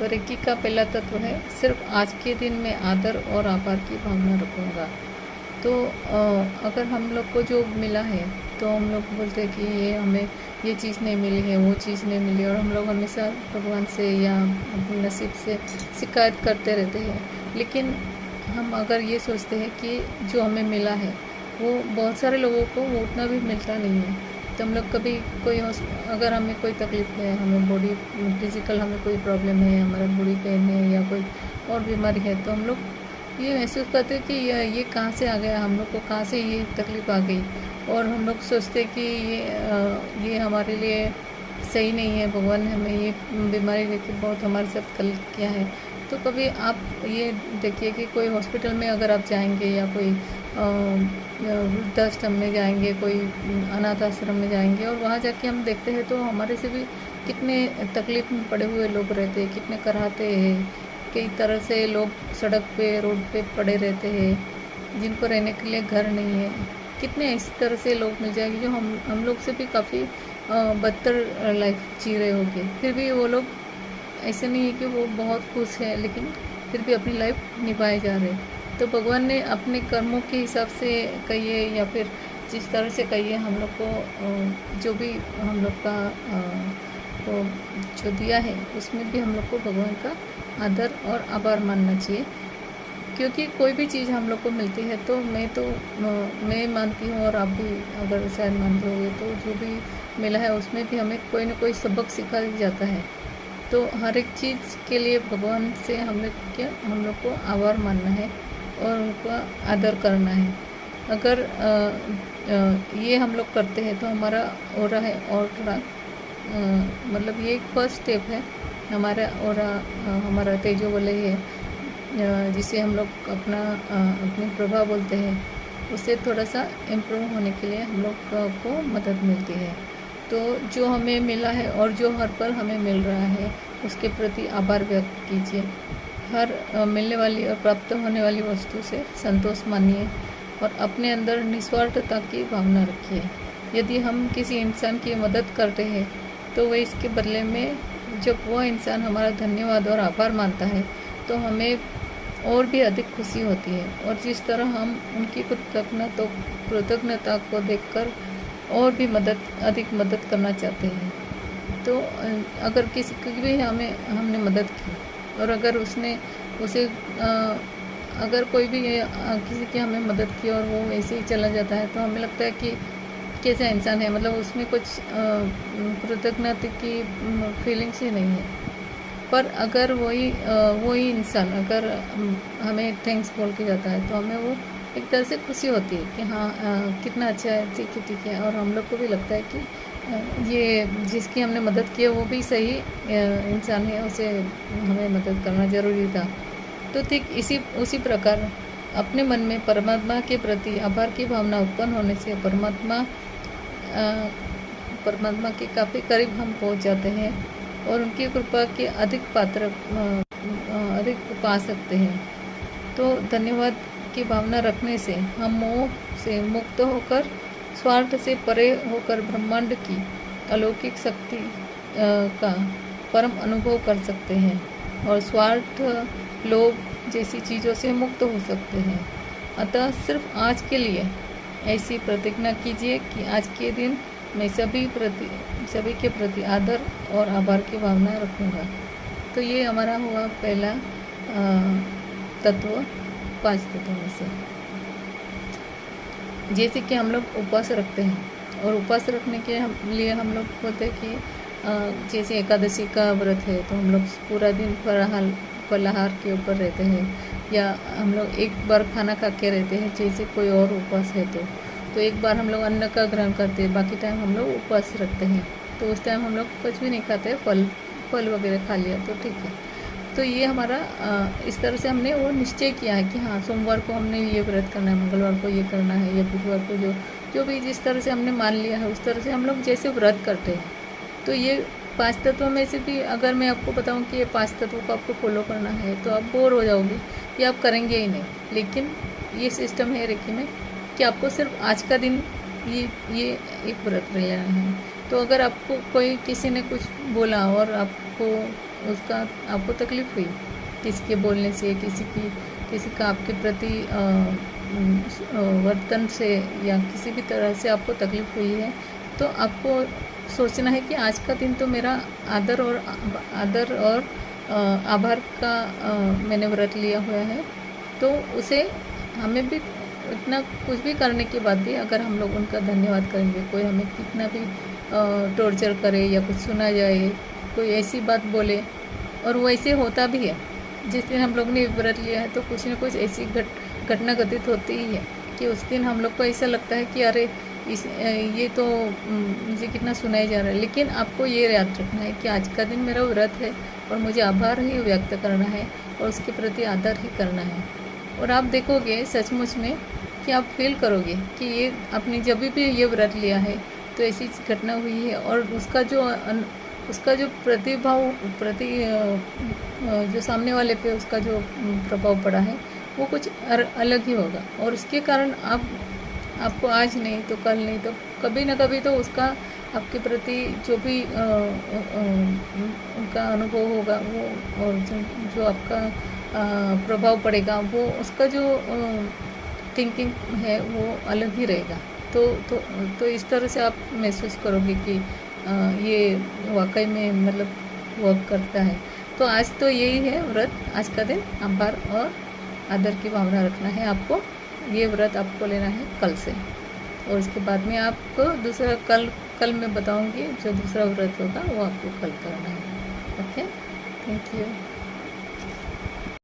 तो रेकी का पहला तत्व है, सिर्फ आज के दिन में आदर और आभार की भावना रखूँगा। तो अगर हम लोग को जो मिला है तो हम लोग बोलते हैं कि ये हमें ये चीज़ नहीं मिली है, वो चीज़ नहीं मिली, और हम लोग हमेशा भगवान से या अपने नसीब से शिकायत करते रहते हैं। लेकिन हम अगर ये सोचते हैं कि जो हमें मिला है वो बहुत सारे लोगों को वो उतना भी मिलता नहीं है, तो हम लोग कभी कोई अगर हमें कोई तकलीफ़ है, हमें बॉडी फिज़िकल हमें कोई प्रॉब्लम है, हमारा बॉडी पेन है या कोई और बीमारी है, तो हम लोग ये महसूस करते हैं कि ये कहाँ से आ गया, हम लोग को कहाँ से ये तकलीफ़ आ गई, और हम लोग सोचते कि ये हमारे लिए सही नहीं है, भगवान ने हमें ये बीमारी देके बहुत हमारे साथ कल किया है। तो कभी आप ये देखिए कि कोई हॉस्पिटल में अगर आप जाएंगे या कोई वृद्धाश्रम में जाएंगे, कोई अनाथ आश्रम में जाएंगे, और वहाँ जाके हम देखते हैं तो हमारे से भी कितने तकलीफ़ में पड़े हुए लोग रहते हैं, कितने कराहते हैं, कई तरह से लोग सड़क पे रोड पे पड़े रहते हैं, जिनको रहने के लिए घर नहीं है। कितने इस तरह से लोग मिल जाएंगे जो हम लोग से भी काफ़ी बदतर लाइफ जी रहे होंगे, फिर भी वो लोग ऐसे नहीं है कि वो बहुत खुश है, लेकिन फिर भी अपनी लाइफ निभाए जा रहे हैं। तो भगवान ने अपने कर्मों के हिसाब से कहिए या फिर जिस तरह से कहिए, हम लोग को जो भी हम लोग का को जो दिया है उसमें भी हम लोग को भगवान का आदर और आभार मानना चाहिए। क्योंकि कोई भी चीज़ हम लोग को मिलती है तो मैं मानती हूँ, और आप भी अगर शायद मानते होंगे, तो जो भी मिला है उसमें भी हमें कोई ना कोई सबक सिखा जाता है। तो हर एक चीज़ के लिए भगवान से हम लोग को आभार मानना है और उनका आदर करना है। अगर ये हम लोग करते हैं तो हमारा ऑरा है, और थोड़ा मतलब ये एक फर्स्ट स्टेप है हमारा ऑरा, हमारा तेजोवलय है, जिसे हम लोग अपनी प्रभा बोलते हैं, उससे थोड़ा सा इम्प्रूव होने के लिए हम लोग को मदद मिलती है। तो जो हमें मिला है और जो हर पल हमें मिल रहा है उसके प्रति आभार व्यक्त कीजिए। हर मिलने वाली और प्राप्त होने वाली वस्तु से संतोष मानिए और अपने अंदर निस्वार्थता की भावना रखिए। यदि हम किसी इंसान की मदद करते हैं तो वह इसके बदले में जब वह इंसान हमारा धन्यवाद और आभार मानता है तो हमें और भी अधिक खुशी होती है, और जिस तरह हम उनकी कृतज्ञता को देखकर और भी अधिक मदद करना चाहते हैं। तो अगर किसी की भी हमने मदद की, और अगर अगर कोई भी किसी की हमें मदद की और वो ऐसे ही चला जाता है, तो हमें लगता है कि कैसा इंसान है, मतलब उसमें कुछ कृतज्ञता की फीलिंग्स ही नहीं है। पर अगर वही इंसान अगर हमें थैंक्स बोल के जाता है तो हमें वो एक तरह से खुशी होती है कि हाँ कितना अच्छा है, ठीक है, और हम लोग को भी लगता है कि ये जिसकी हमने मदद की है वो भी सही इंसान है, उसे हमें मदद करना ज़रूरी था। तो ठीक उसी प्रकार अपने मन में परमात्मा के प्रति आभार की भावना उत्पन्न होने से परमात्मा के काफ़ी करीब हम पहुंच जाते हैं और उनकी कृपा के अधिक पा सकते हैं। तो धन्यवाद की भावना रखने से हम मोह से मुक्त होकर, स्वार्थ से परे होकर ब्रह्मांड की अलौकिक शक्ति का परम अनुभव कर सकते हैं और स्वार्थ, लोभ जैसी चीज़ों से मुक्त हो सकते हैं। अतः सिर्फ आज के लिए ऐसी प्रतिज्ञा कीजिए कि आज के दिन मैं सभी के प्रति आदर और आभार की भावना रखूँगा। तो ये हमारा हुआ पहला तत्व 5 तत्वों में से। जैसे कि हम लोग उपवास रखते हैं, और उपवास रखने के लिए हम लोग बोलते हैं कि जैसे एकादशी का व्रत है तो हम लोग पूरा दिन फलाहार के ऊपर रहते हैं, या हम लोग एक बार खाना खा के रहते हैं, जैसे कोई और उपवास है तो एक बार हम लोग अन्न का ग्रहण करते हैं, बाकी टाइम हम लोग उपवास रखते हैं। तो उस टाइम हम लोग कुछ भी नहीं खाते, फल वगैरह खा लिया तो ठीक है। तो ये हमारा इस तरह से हमने वो निश्चय किया है कि हाँ सोमवार को हमने ये व्रत करना है, मंगलवार को ये करना है, या बुधवार को जो भी जिस तरह से हमने मान लिया है उस तरह से हम लोग जैसे व्रत करते हैं। तो ये 5 तत्वों में से भी अगर मैं आपको बताऊं कि ये 5 तत्वों को आपको फॉलो करना है तो आप बोर हो जाओगे, ये आप करेंगे ही नहीं। लेकिन ये सिस्टम है रेकी में कि आपको सिर्फ आज का दिन ये एक व्रत लेना है। तो अगर आपको किसी ने कुछ बोला और आपको उसका आपको तकलीफ़ हुई, किसी के बोलने से, किसी का आपके प्रति वर्तन से या किसी भी तरह से आपको तकलीफ़ हुई है, तो आपको सोचना है कि आज का दिन तो मेरा आदर और आभार का मैंने व्रत लिया हुआ है। तो उसे हमें भी इतना कुछ भी करने के बाद भी अगर हम लोग उनका धन्यवाद करेंगे, कोई हमें कितना भी टॉर्चर करे या कुछ सुना जाए, कोई ऐसी बात बोले, और वैसे होता भी है। जिस दिन हम लोग ने व्रत लिया है तो कुछ न कुछ ऐसी घटना घटित होती ही है कि उस दिन हम लोग को ऐसा लगता है कि अरे ये तो मुझे कितना सुनाया जा रहा है। लेकिन आपको ये याद रखना है कि आज का दिन मेरा व्रत है और मुझे आभार ही व्यक्त करना है और उसके प्रति आदर ही करना है। और आप देखोगे सचमुच में कि आप फील करोगे कि ये आपने जब भी ये व्रत लिया है तो ऐसी घटना हुई है, और उसका जो जो सामने वाले पे उसका जो प्रभाव पड़ा है वो कुछ अलग ही होगा। और उसके कारण आपको आज नहीं तो कल नहीं तो कभी ना कभी तो उसका आपके प्रति जो भी उनका अनुभव होगा वो, और जो आपका प्रभाव पड़ेगा वो, उसका जो थिंकिंग है वो अलग ही रहेगा। तो इस तरह से आप महसूस करोगे कि ये वाकई में मतलब वर्क करता है। तो आज तो यही है व्रत, आज का दिन आभार और आदर की भावना रखना है आपको। ये व्रत आपको लेना है कल से, और इसके बाद में आपको दूसरा कल मैं बताऊंगी जो दूसरा व्रत होगा वो आपको कल करना है। Okay, thank you.